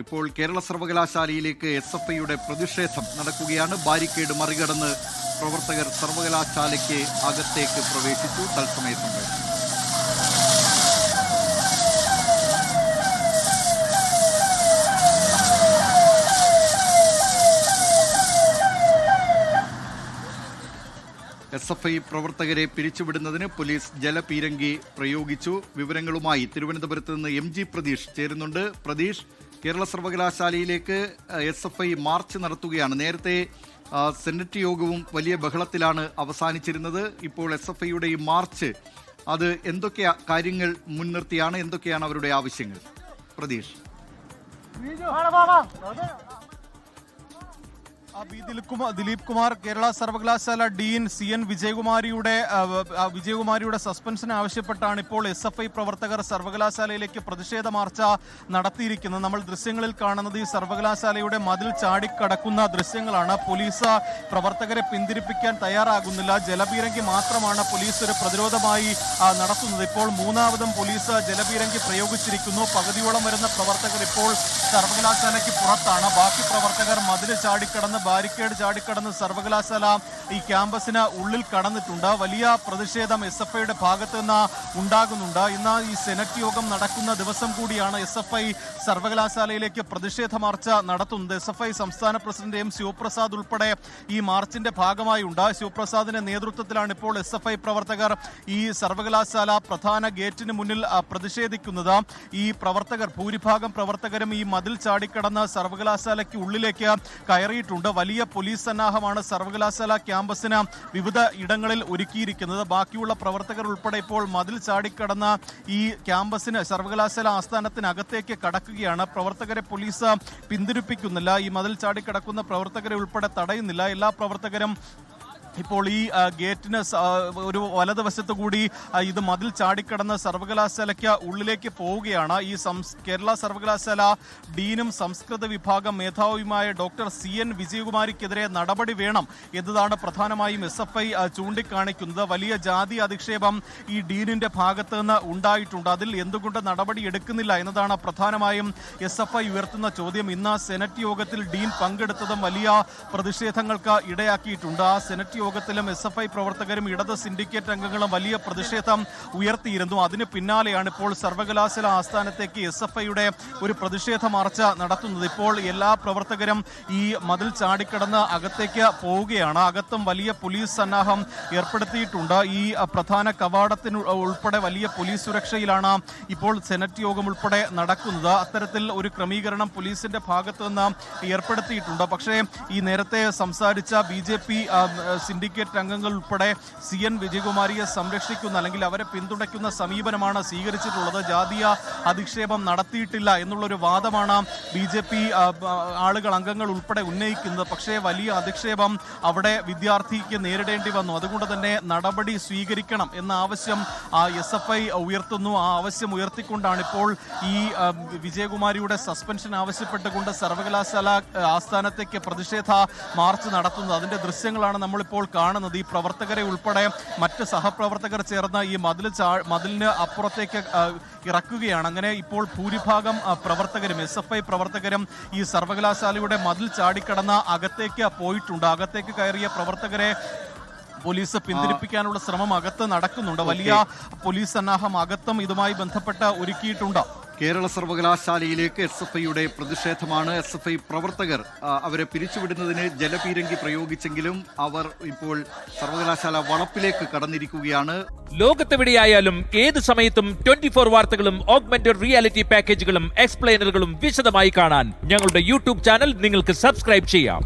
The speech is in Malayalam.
ഇപ്പോൾ കേരള സർവകലാശാലയിലേക്ക് SFIയുടെ പ്രതിഷേധം നടക്കുകയാണ്. ബാരിക്കേഡ് മറികടന്ന് പ്രവർത്തകർ സർവകലാശാലയ്ക്ക് അകത്തേക്ക് പ്രവേശിച്ചു. തത്സമയ സംപ്രേഷണം. SFI പ്രവർത്തകരെ പിരിച്ചുവിടുന്നതിന് പോലീസ് ജലപീരങ്കി പ്രയോഗിച്ചു. വിവരങ്ങളുമായി തിരുവനന്തപുരത്ത് നിന്ന് MG പ്രതീഷ് ചേരുന്നുണ്ട്. പ്രതീഷ്, കേരള സർവകലാശാലയിലേക്ക് SFI മാർച്ച് നടത്തുകയാണ്. നേരത്തെ സെനറ്റ് യോഗവും വലിയ ബഹളത്തിലാണ് അവസാനിച്ചിരുന്നത്. ഇപ്പോൾ SFIയുടെ ഈ മാർച്ച് അത് എന്തൊക്കെ കാര്യങ്ങൾ മുൻനിർത്തിയാണ്, എന്തൊക്കെയാണ് അവരുടെ ആവശ്യങ്ങൾ? പ്രതീഷ്. ദിലീപ് കുമാർ, കേരള സർവകലാശാല ഡീൻ CN വിജയകുമാരിയുടെ സസ്പെൻഷൻ ആവശ്യപ്പെട്ടാണ് ഇപ്പോൾ SFI പ്രവർത്തകർ സർവകലാശാലയിലേക്ക് പ്രതിഷേധ മാർച്ച് നടത്തിയിരിക്കുന്നത്. നമ്മൾ ദൃശ്യങ്ങളിൽ കാണുന്നത് ഈ സർവകലാശാലയുടെ മതിൽ ചാടിക്കടക്കുന്ന ദൃശ്യങ്ങളാണ്. പോലീസ് പ്രവർത്തകരെ പിന്തിരിപ്പിക്കാൻ തയ്യാറാകുന്നില്ല. ജലപീരങ്കി മാത്രമാണ് പോലീസ് ഒരു പ്രതിരോധമായി നടത്തുന്നത്. ഇപ്പോൾ മൂന്നാമതും പോലീസ് ജലപീരങ്കി പ്രയോഗിച്ചിരിക്കുന്നു. പകുതിയോളം വരുന്ന പ്രവർത്തകർ ഇപ്പോൾ സർവകലാശാലയ്ക്ക് പുറത്താണ്. ബാക്കി പ്രവർത്തകർ മതിൽ ചാടിക്കടന്ന് ബാരിക്കേഡ് ചാടിക്കടന്ന് സർവകലാശാല ഈ ക്യാമ്പസിന് ഉള്ളിൽ കടന്നിട്ടുണ്ട്. വലിയ പ്രതിഷേധം SFIയുടെ ഭാഗത്ത് നിന്ന് ഉണ്ടാകുന്നുണ്ട്. ഇന്ന് ഈ സെനറ്റ് യോഗം നടക്കുന്ന ദിവസം കൂടിയാണ് SFI സർവകലാശാലയിലേക്ക് പ്രതിഷേധ മാർച്ച് നടത്തുന്നത്. SFI സംസ്ഥാന പ്രസിഡന്റ് M ശിവപ്രസാദ് ഉൾപ്പെടെ ഈ മാർച്ചിന്റെ ഭാഗമായുണ്ട്. ശിവപ്രസാദിന്റെ നേതൃത്വത്തിലാണ് ഇപ്പോൾ SFI പ്രവർത്തകർ ഈ സർവകലാശാല പ്രധാന ഗേറ്റിന് മുന്നിൽ പ്രതിഷേധിക്കുന്നത്. ഈ ഭൂരിഭാഗം പ്രവർത്തകരും ഈ മതിൽ ചാടിക്കടന്ന് സർവകലാശാലയ്ക്ക് ഉള്ളിലേക്ക് കയറിയിട്ടുണ്ട്. വലിയ പോലീസ് സന്നാഹമാണ് സർവകലാശാല ക്യാമ്പസിന് വിവിധ ഇടങ്ങളിൽ ഒരുക്കിയിരിക്കുന്നത്. ബാക്കിയുള്ള പ്രവർത്തകർ ഉൾപ്പെടെ ഇപ്പോൾ മതിൽ ചാടിക്കടന്ന് ഈ ക്യാമ്പസിന് സർവകലാശാല ആസ്ഥാനത്തിനകത്തേക്ക് കടക്കുകയാണ്. പ്രവർത്തകരെ പോലീസ് പിന്തിരിപ്പിക്കുന്നില്ല. ഈ മതിൽ ചാടിക്കടക്കുന്ന പ്രവർത്തകരെ ഉൾപ്പെടെ തടയുന്നില്ല. എല്ലാ പ്രവർത്തകരും ഇപ്പോൾ ഈ ഗേറ്റിന് ഒരു വലതുവശത്ത് കൂടി ഇത് മതിൽ ചാടിക്കടന്ന് സർവകലാശാലയ്ക്ക് ഉള്ളിലേക്ക് പോവുകയാണ്. ഈ കേരള സർവകലാശാല ഡീനും സംസ്കൃത വിഭാഗം മേധാവിയുമായ ഡോക്ടർ CN വിജയകുമാരിക്കെതിരെ നടപടി വേണം എന്നതാണ് പ്രധാനമായും SFI ചൂണ്ടിക്കാണിക്കുന്നത്. വലിയ ജാതി അധിക്ഷേപം ഈ ഡീനിന്റെ ഭാഗത്ത് നിന്ന് ഉണ്ടായിട്ടുണ്ട്. അതിൽ എന്തുകൊണ്ട് നടപടി എടുക്കുന്നില്ല എന്നതാണ് പ്രധാനമായും SFI ഉയർത്തുന്ന ചോദ്യം. ഇന്ന് സെനറ്റ് യോഗത്തിൽ ഡീൻ പങ്കെടുത്തതും വലിയ പ്രതിഷേധങ്ങൾക്ക് ഇടയാക്കിയിട്ടുണ്ട്. ആ സെനറ്റ് യോഗത്തിലും SFI പ്രവർത്തകരും ഇടത് സിൻഡിക്കേറ്റ് അംഗങ്ങളും വലിയ പ്രതിഷേധം ഉയർത്തിയിരുന്നു. അതിന് പിന്നാലെയാണ് ഇപ്പോൾ സർവകലാശാല ആസ്ഥാനത്തേക്ക് SFIയുടെ ഒരു പ്രതിഷേധ മാർച്ച് നടത്തുന്നത്. ഇപ്പോൾ എല്ലാ പ്രവർത്തകരും ഈ മതിൽ ചാടിക്കടന്ന് അകത്തേക്ക് പോവുകയാണ്. അകത്തും വലിയ പോലീസ് സന്നാഹം ഏർപ്പെടുത്തിയിട്ടുണ്ട്. ഈ പ്രധാന കവാടത്തിന് ഉൾപ്പെടെ വലിയ പോലീസ് സുരക്ഷയിലാണ് ഇപ്പോൾ സെനറ്റ് യോഗം ഉൾപ്പെടെ നടക്കുന്നത്. അത്തരത്തിൽ ഒരു ക്രമീകരണം പോലീസിന്റെ ഭാഗത്ത് നിന്ന് ഏർപ്പെടുത്തിയിട്ടുണ്ട്. പക്ഷേ ഈ നേരത്തെ സംസാരിച്ച BJP സിൻഡിക്കേറ്റ് അംഗങ്ങൾ ഉൾപ്പെടെ CN വിജയകുമാരിയെ സംരക്ഷിക്കുന്ന അല്ലെങ്കിൽ അവരെ പിന്തുണയ്ക്കുന്ന സമീപനമാണ് സ്വീകരിച്ചിട്ടുള്ളത്. ജാതീയ അധിക്ഷേപം നടത്തിയിട്ടില്ല എന്നുള്ളൊരു വാദമാണ് BJP അംഗങ്ങൾ ഉൾപ്പെടെ ഉന്നയിക്കുന്നത്. പക്ഷേ വലിയ അധിക്ഷേപം അവിടെ വിദ്യാർത്ഥിക്ക് നേരിടേണ്ടി വന്നു. അതുകൊണ്ട് തന്നെ നടപടി സ്വീകരിക്കണം എന്ന ആവശ്യം SFI ഉയർത്തുന്നു. ആ ആവശ്യം ഉയർത്തിക്കൊണ്ടാണ് ഇപ്പോൾ ഈ വിജയകുമാരിയുടെ സസ്പെൻഷൻ ആവശ്യപ്പെട്ടുകൊണ്ട് സർവകലാശാല ആസ്ഥാനത്തേക്ക് പ്രതിഷേധ മാർച്ച് നടത്തുന്നത്. അതിന്റെ ദൃശ്യങ്ങളാണ് നമ്മളിപ്പോൾ കാണുന്നത്. ഈ പ്രവർത്തകരെ ഉൾപ്പെടെ മറ്റ് സഹപ്രവർത്തകർ ചേർന്ന് ഈ മതിലിന് അപ്പുറത്തേക്ക് ഇറക്കുകയാണ്. അങ്ങനെ ഇപ്പോൾ ഭൂരിഭാഗം പ്രവർത്തകരും SFI പ്രവർത്തകരും ഈ സർവകലാശാലയുടെ മതിൽ ചാടിക്കടന്ന് അകത്തേക്ക് പോയിട്ടുണ്ട്. അകത്തേക്ക് കയറിയ പ്രവർത്തകരെ പോലീസ് പിന്തിരിപ്പിക്കാനുള്ള ശ്രമം അകത്ത് നടക്കുന്നുണ്ട്. വലിയ പോലീസ് സന്നാഹം അകത്തും ഇതുമായി ബന്ധപ്പെട്ട് ഒരുക്കിയിട്ടുണ്ട്. കേരള സർവകലാശാലയിലേക്ക് SFIയുടെ പ്രതിഷേധമാണ്. SFI പ്രവർത്തകർ അവരെ പിരിച്ചുവിടുന്നതിന് ജലപീരങ്കി പ്രയോഗിച്ചെങ്കിലും അവർ ഇപ്പോൾ സർവകലാശാല വളപ്പിലേക്ക് കടന്നിരിക്കുകയാണ്. ലോകത്തെവിടെയായാലും ഏത് സമയത്തും 24 വാർത്തകളും ഓഗ്മെന്റഡ് റിയാലിറ്റി പാക്കേജുകളും എക്സ്പ്ലെയിനറുകളും വിശദമായി കാണാൻ ഞങ്ങളുടെ YouTube ചാനൽ നിങ്ങൾക്ക് സബ്സ്ക്രൈബ് ചെയ്യാം.